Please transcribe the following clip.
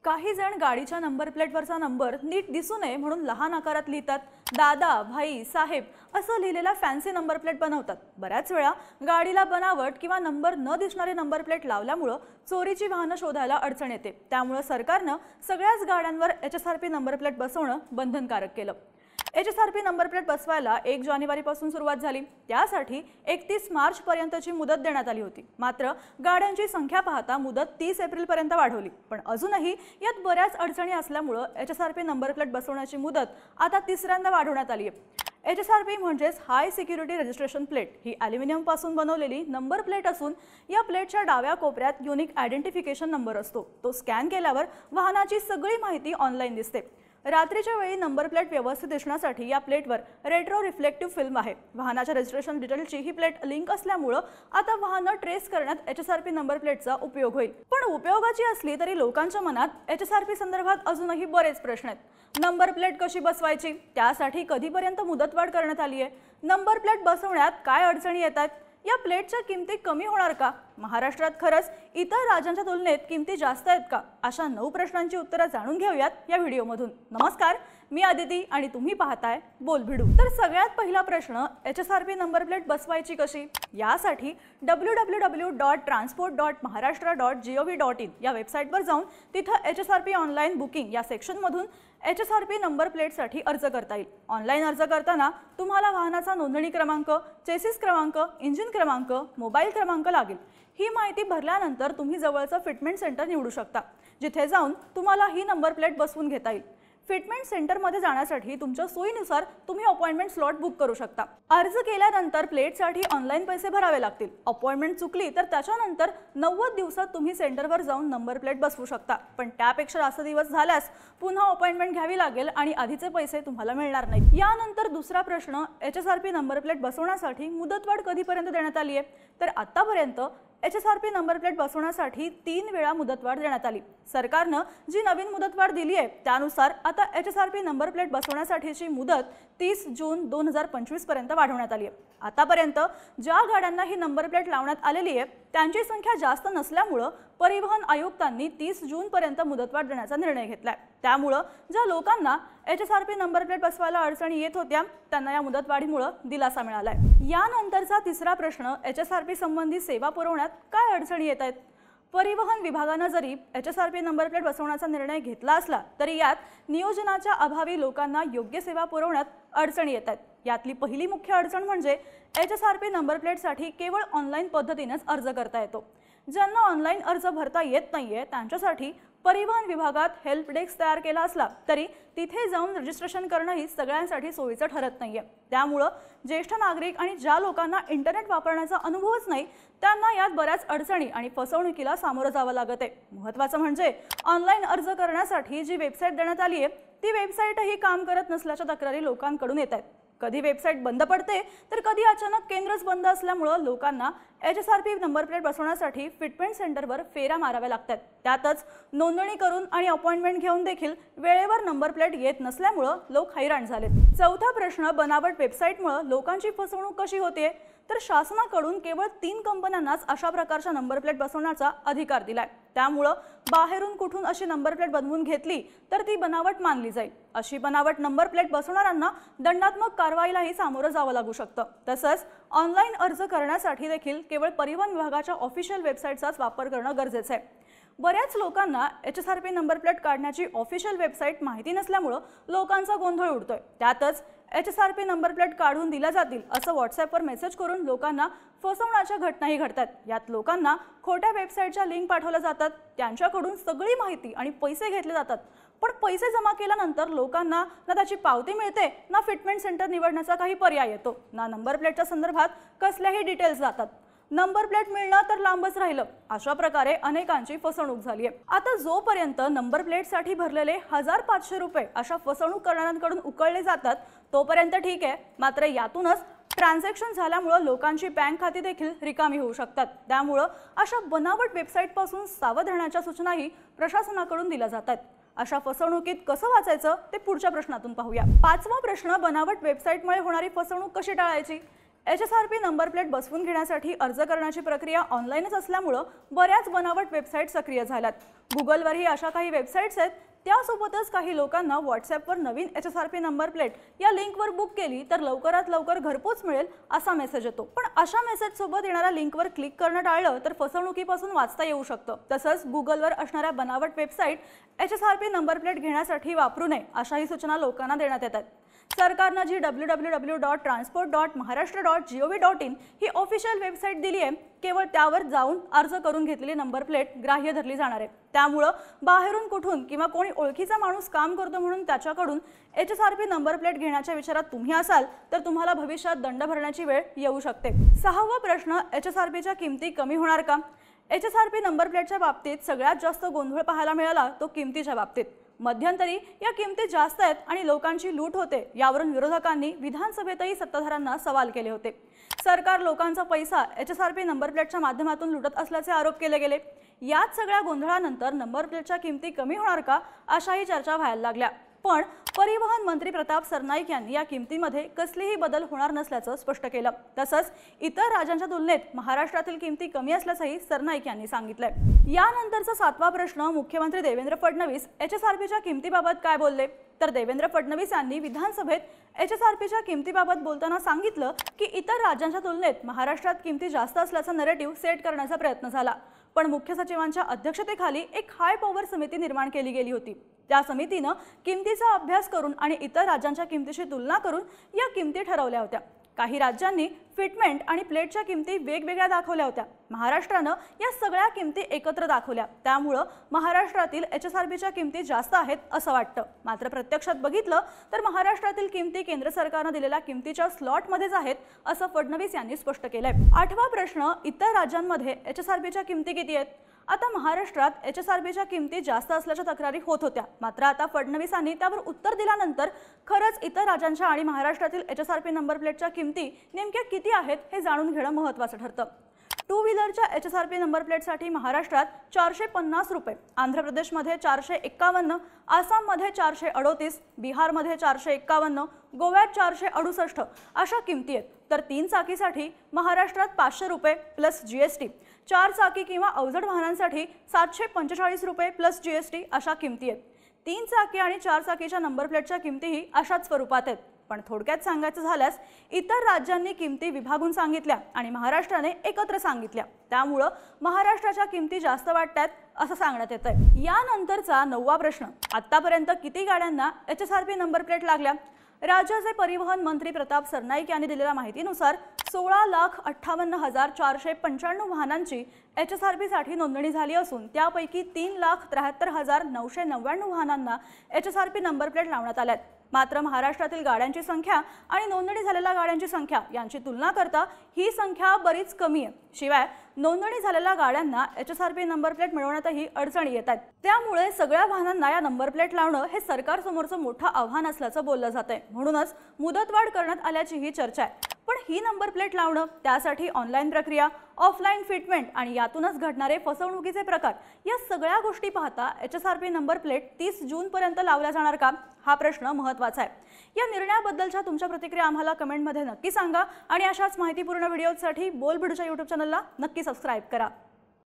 काही जण गाडीच्या नंबर प्लेटवरचा नंबर नीट दिसू नये म्हणून लहान आकारात लिहितात। दादा, भाई, साहेब असं लिहिलेला फॅन्सी नंबर प्लेट बनवतात। बऱ्याच वेळा गाडीला बनावट किंवा नंबर न दिसणारे नंबर प्लेट लावल्यामुळे चोरीची वाहनं शोधायला अडचण येते। त्यामुळे सरकारने सगळ्याच गाड्यांवर HSRP नंबर प्लेट बसवणं बंधनकारक केलं। HSRP नंबर प्लेट बसवायला 1 जानेवारीपासून सुरुवात झाली। त्यासाठी 31 मार्च पर्यंतची मुदत देण्यात आली होती। मात्र गाड्यांची संख्या पाहता मुदत 30 एप्रिल पर्यंत वाढवली, पण अजूनही यात बऱ्याच अडचणी असल्यामुळे HSRP नंबर प्लेट बसवण्याची मुदत आता तिसऱ्यांदा वाढवण्यात आली आहे। HSRP म्हणजेच हाय सिक्युरिटी रजिस्ट्रेशन प्लेट ही ॲल्युमिनियम पासून बनवलेली नंबर प्लेट असून या प्लेटच्या डाव्या कोपऱ्यात युनिक आयडेंटिफिकेशन नंबर असतो। तो स्कॅन केल्यावर वाहनाची सगळी माहिती ऑनलाईन दिसते। रात्रीच्या वेळी नंबर प्लेट व्यवस्थित दिसण्यासाठी या प्लेटवर रेट्रो रिफ्लेक्टिव्ह फिल्म आहे। वाहनाच्या रजिस्ट्रेशन डिटेलची ही प्लेट लिंक असल्यामुळे आता वाहनं ट्रेस करण्यात HSRP नंबर प्लेटचा उपयोग होईल। पण उपयोगाची असली तरी लोकांच्या मनात HSRP संदर्भात अजूनही बरेच प्रश्न आहेत। नंबर प्लेट कशी बसवायची, त्यासाठी कधीपर्यंत मुदतवाढ करण्यात आली आहे, नंबर प्लेट बसवण्यात काय अडचणी येतात, या प्लेटच्या किमती कमी होणार का, महाराष्ट्रात खरंच इतर राज्यांच्या तुलनेत किमती जास्त आहेत का, अशा 9 प्रश्नांची उत्तरे जाणून घेऊयात या व्हिडिओमधून। नमस्कार, मी आदिती आणि तुम्ही पाहताय बोलभिडू। तर सगळ्यात पहिला प्रश्न, HSRP नंबर प्लेट बसवायची कशी? यासाठी www.transport.maharashtra.gov.in या वेबसाईटवर जाऊन तिथं HSRP ऑनलाईन बुकिंग या सेक्शनमधून HSRP नंबर प्लेटसाठी अर्ज करता येईल। ऑनलाईन अर्ज करताना तुम्हाला वाहनाचा नोंदणी क्रमांक, चेसिस क्रमांक, इंजिन क्रमांक, मोबाईल क्रमांक लागेल। ही माहिती भरल्यानंतर तुम्ही जवळचं फिटमेंट सेंटर निवडू शकता, जिथे जाऊन तुम्हाला ही नंबर प्लेट बसवून घेता येईल। फिटमेंट सेंटरमध्ये जाण्यासाठी तुमच्या सोयीनुसार तुम्ही अपॉइंटमेंट स्लॉट बुक करू शकता। अर्ज केल्यानंतर प्लेटसाठी ऑनलाईन पैसे भरावे लागतील। अपॉइंटमेंट चुकली तर त्याच्यानंतर 90 दिवसात तुम्ही सेंटरवर जाऊन नंबर प्लेट बसवू शकता, पण त्यापेक्षा जास्त दिवस झाल्यास पुन्हा अपॉइंटमेंट घ्यावी लागेल आणि आधीचे पैसे तुम्हाला मिळणार नाहीत। यानंतर दुसरा प्रश्न, HSRP नंबर प्लेट बसवण्यासाठी मुदतवाढ कधीपर्यंत देण्यात आली आहे? तर आतापर्यंत HSRP नंबर प्लेट बसवण्यासाठी 3 वेळा मुदतवाढ देण्यात आली। सरकारने जी नवीन मुदतवाढ दिली आहे त्यानुसार आता HSRP नंबर प्लेट बसवण्यासाठीची मुदत 30 जून 2025 पर्यंत वाढवण्यात आली आहे। आतापर्यंत ज्या गाड्यांना ही नंबर प्लेट लावण्यात आलेली आहे त्यांची संख्या जास्त नसल्यामुळे परिवहन आयुक्तांनी 30 जून पर्यंत मुदतवाढ देण्याचा निर्णय घेतलाय। त्यामुळे ज्या लोकांना HSRP नंबर प्लेट बसवायला अडचणी येत होत्या त्यांना या मुदतवाढीमुळे दिलासा मिळालाय। यानंतरचा तिसरा प्रश्न, HSRP संबंधी सेवा पुरवण्यात काय अडचणी येत आहेत? परिवहन विभागाने जरी HSRP नंबर प्लेट बसवण्याचा निर्णय घेतला असला तरी यात नियोजनाच्या अभावी लोकांना योग्य सेवा पुरवण्यात अडचणी येतात। यातली पहिली मुख्य अडचण म्हणजे HSRP नंबर प्लेटसाठी केवळ ऑनलाईन पद्धतीनेच अर्ज करता येतो। ज्यांना ऑनलाईन अर्ज भरता येत नाहीये त्यांच्यासाठी परिवहन विभागात हेल्प डेस्क तयार केला असला तरी तिथे जाऊन रजिस्ट्रेशन करणंही सगळ्यांसाठी सोयीचं ठरत नाहीये। त्यामुळे ज्येष्ठ नागरिक आणि ज्या लोकांना इंटरनेट वापरण्याचा अनुभवच नाही त्यांना यात बऱ्याच अडचणी आणि फसवणुकीला सामोरं जावं लागत आहे। महत्त्वाचं म्हणजे ऑनलाईन अर्ज करण्यासाठी जी वेबसाईट देण्यात आली आहे ती वेबसाईटही काम करत नसल्याच्या तक्रारी लोकांकडून येत आहेत। कधी वेबसाईट बंद पडते तर कधी अचानक केंद्रच बंद असल्यामुळे लोकांना HSRP नंबर प्लेट बसवण्यासाठी फिटमेंट सेंटरवर फेऱ्या माराव्या लागतात। त्यातच नोंदणी करून आणि अपॉइंटमेंट घेऊन देखील वेळेवर नंबर प्लेट येत नसल्यामुळे लोक हैराण झालेत। चौथा प्रश्न, बनावट वेबसाईटमुळे लोकांची फसवणूक कशी होते? तर शासनाकडून केवळ 3 कंपन्यांनाच अशा प्रकारच्या नंबर प्लेट बसवण्याचा अधिकार दिलाय। त्यामुळे बाहेरून कुठून अशी नंबर प्लेट बनवून घेतली तर ती बनावट मानली जाईल। अशी बनावट नंबर प्लेट बसवणाऱ्यांना दंडात्मक कारवाईलाही सामोरं जावं लागू शकतं। तसंच ऑनलाईन अर्ज करण्यासाठी देखील केवळ परिवहन विभागाच्या ऑफिशियल वेबसाईटचाच वापर करणं गरजेचं आहे। बऱ्याच लोकांना HSRP नंबर प्लेट काढण्याची ऑफिशियल वेबसाईट माहिती नसल्यामुळे लोकांचा गोंधळ उडतोय। त्यातच HSRP नंबर प्लेट काढून दिल्या जातील असं व्हॉट्सॲपवर मेसेज करून लोकांना फसवण्याच्या घटनाही घडतात। यात लोकांना खोट्या वेबसाईटच्या लिंक पाठवल्या जातात, त्यांच्याकडून सगळी माहिती आणि पैसे घेतले जातात। पण पैसे जमा केल्यानंतर लोकांना ना त्याची पावती मिळते ना फिटमेंट सेंटर निवडण्याचा काही पर्याय येतो, ना नंबर प्लेटच्या संदर्भात कसल्याही डिटेल्स जातात। नंबर प्लेट मिळणं तर लांबच राहिलं। अशा प्रकारे अनेकांची फसवणूक झाली आहे। आता जोपर्यंत नंबर प्लेटसाठी भरलेले 1500 रुपये अशा फसवणूक करणाऱ्यांकडून उकळले जातात तोपर्यंत ठीक आहे, मात्र यातूनच ट्रान्झॅक्शन झाल्यामुळे लोकांची बँक खाती देखील रिकामी होऊ शकतात। त्यामुळे अशा बनावट वेबसाईटपासून सावध राहण्याच्या सूचनाही प्रशासनाकडून दिल्या जातात। अशा फसवणुकीत कसं वाचायचं ते पुढच्या प्रश्नातून पाहूया। 5वा प्रश्न, बनावट वेबसाईटमुळे होणारी फसवणूक कशी टाळायची? HSRP नंबर प्लेट बसवून घेण्यासाठी अर्ज करण्याची प्रक्रिया ऑनलाईनच असल्यामुळे बऱ्याच बनावट वेबसाईट सक्रिय झाल्यात। गुगलवरही अशा काही वेबसाईट्स आहेत। त्यासोबतच काही लोकांना व्हॉट्सॲपवर नवीन HSRP नंबर प्लेट या लिंकवर बुक केली तर लवकरात लवकर घरपोच मिळेल असा मेसेज येतो। पण अशा मेसेज सोबत येणाऱ्या लिंकवर क्लिक करणं टाळलं तर फसवणुकीपासून वाचता येऊ शकतं। तसंच गुगलवर असणाऱ्या बनावट वेबसाईट HSRP नंबर प्लेट घेण्यासाठी वापरू नये अशाही सूचना लोकांना देण्यात येतात। सरकारने जी www.transport.maharashtra.gov.in ही ऑफिशियल वेबसाईट दिली आहे, केवळ त्यावर जाऊन अर्ज करून घेतलेली नंबर प्लेट ग्राह्य धरली जाणार आहे। त्यामुळे बाहेरून कुठून किंवा कोणी ओळखीचा माणूस काम करतो म्हणून त्याच्याकडून HSRP नंबर प्लेट घेण्याच्या विचारात तुम्ही असाल तर तुम्हाला भविष्यात दंड भरण्याची वेळ येऊ शकते। 6वा प्रश्न, HSRPच्या किमती कमी होणार का? HSRP नंबर प्लेटच्या बाबतीत सगळ्यात जास्त गोंधळ पाहायला मिळाला तो किमतीच्या बाबतीत। मध्यंतरी या किमती जास्त आहेत आणि लोकांची लूट होते यावरून विरोधकांनी विधानसभेतही सत्ताधाऱ्यांना सवाल केले होते। सरकार लोकांचा पैसा HSRP नंबर प्लेटच्या माध्यमातून लुटत असल्याचे आरोप केले गेले। यात सगळ्या गोंधळानंतर नंबर प्लेटच्या किमती कमी होणार का अशाही चर्चा व्हायला लागल्या। पण परिवहन मंत्री प्रताप सरनाईक यांनी या किमतीमध्ये कसलीही बदल होणार नसल्याचं स्पष्ट केलं। तसंच इतर राज्यांच्या तुलनेत महाराष्ट्रातील किमती कमी असल्याचंही सरनाईक यांनी सांगितलंय। यानंतरचा 7वा प्रश्न, मुख्यमंत्री देवेंद्र फडणवीस HSRPच्या किमतीबाबत काय बोलले? तर देवेंद्र फडणवीस यांनी विधानसभेत HSRPच्या किमतीबाबत बोलताना सांगितलं की इतर राज्यांच्या तुलनेत महाराष्ट्रात किमती जास्त असल्याचा नरेटिव्ह सेट करण्याचा प्रयत्न झाला। पण मुख्य सचिवांच्या अध्यक्षतेखाली एक हाय पॉवर समिती निर्माण केली गेली होती। त्या समितीने किमतीचा अभ्यास करून आणि इतर राज्यांच्या किमतीशी तुलना करून या किमती ठरवल्या होत्या। काही राज्यांनी फिटमेंट आणि प्लेटच्या किमती वेगवेगळ्या दाखवल्या होत्या। महाराष्ट्राने या सगळ्या किमती एकत्र दाखवल्या, त्यामुळे महाराष्ट्रातील HSRPच्या किमती जास्त आहेत असं वाटतं। मात्र प्रत्यक्षात बघितलं तर महाराष्ट्रातील किमती केंद्र सरकारने दिलेल्या किमतीच्या स्लॉटमध्येच आहेत असं फडणवीस यांनी स्पष्ट केलंय। 8वा प्रश्न, इतर राज्यांमध्ये HSRPच्या किमती किती आहेत? आता महाराष्ट्रात HSRPच्या किमती जास्त असल्याच्या तक्रारी होत होत्या। मात्र आता फडणवीसांनी त्यावर उत्तर दिल्यानंतर खरंच इतर राज्यांच्या आणि महाराष्ट्रातील HSRP नंबर प्लेटच्या किमती नेमक्या किती आहेत हे जाणून घेणं महत्त्वाचं ठरतं। टू व्हीलरच्या HSRP नंबर प्लेटसाठी महाराष्ट्रात 450 रुपये, आंध्र प्रदेशमध्ये 451, आसाममध्ये 438, बिहारमध्ये 451, गोव्यात 468 अशा किमती आहेत। तर 3 चाकीसाठी महाराष्ट्रात 500 रुपये प्लस GST, 4 चाकी किंवा अवजड वाहनांसाठी 745 रुपये प्लस GST अशा किमती आहेत। 3 चाकी आणि 4 चाकीच्या नंबर प्लेटच्या किमतीही अशाच स्वरूपात आहेत। पण थोडक्यात सांगायचं झाल्यास इतर राज्यांनी किमती विभागून सांगितल्या आणि महाराष्ट्राने एकत्र सांगितल्या, त्यामुळे महाराष्ट्राच्या किमती जास्त वाटतात असं सांगण्यात येतंय। यानंतरचा 9वा प्रश्न, आतापर्यंत किती गाड्यांना HSRP नंबर प्लेट लागल्या? राज्याचे परिवहन मंत्री प्रताप सरनाईक यांनी दिलेल्या माहितीनुसार 16,58,495 वाहनांची HSRP साठी नोंदणी झाली असून त्यापैकी 3,73,999 वाहनांना HSRP नंबर प्लेट लावण्यात आल्यात। मात्र महाराष्ट्रातील गाड्यांची संख्या आणि नोंदणी झालेल्या गाड्यांची संख्या यांची तुलना करता ही संख्या बरीच कमी आहे। शिवाय नोंदणी झालेल्या गाड्यांना HSRP नंबर प्लेट मिळवण्यातही अडचणी येतात। त्यामुळे सगळ्या वाहनांना या नंबर प्लेट लावणं हे सरकारसमोरचं मोठं आव्हान असल्याचं बोललं जातंय। म्हणूनच मुदतवाढ करण्यात आल्याची ही चर्चा आहे। पण ही नंबर प्लेट लावणं, त्यासाठी ऑनलाईन प्रक्रिया, ऑफलाईन फिटमेंट आणि यातूनच घडणारे फसवणुकीचे प्रकार या सगळ्या गोष्टी पाहता HSRP नंबर प्लेट 30 जून पर्यंत लावल्या जाणार का हा प्रश्न महत्त्वाचा आहे। या निर्णयाबद्दलच्या तुमच्या प्रतिक्रिया आम्हाला कमेंटमध्ये नक्की सांगा आणि अशाच माहितीपूर्ण व्हिडिओसाठी बोलबिडूच्या YouTube चॅनलला नक्की सबस्क्राइब करा।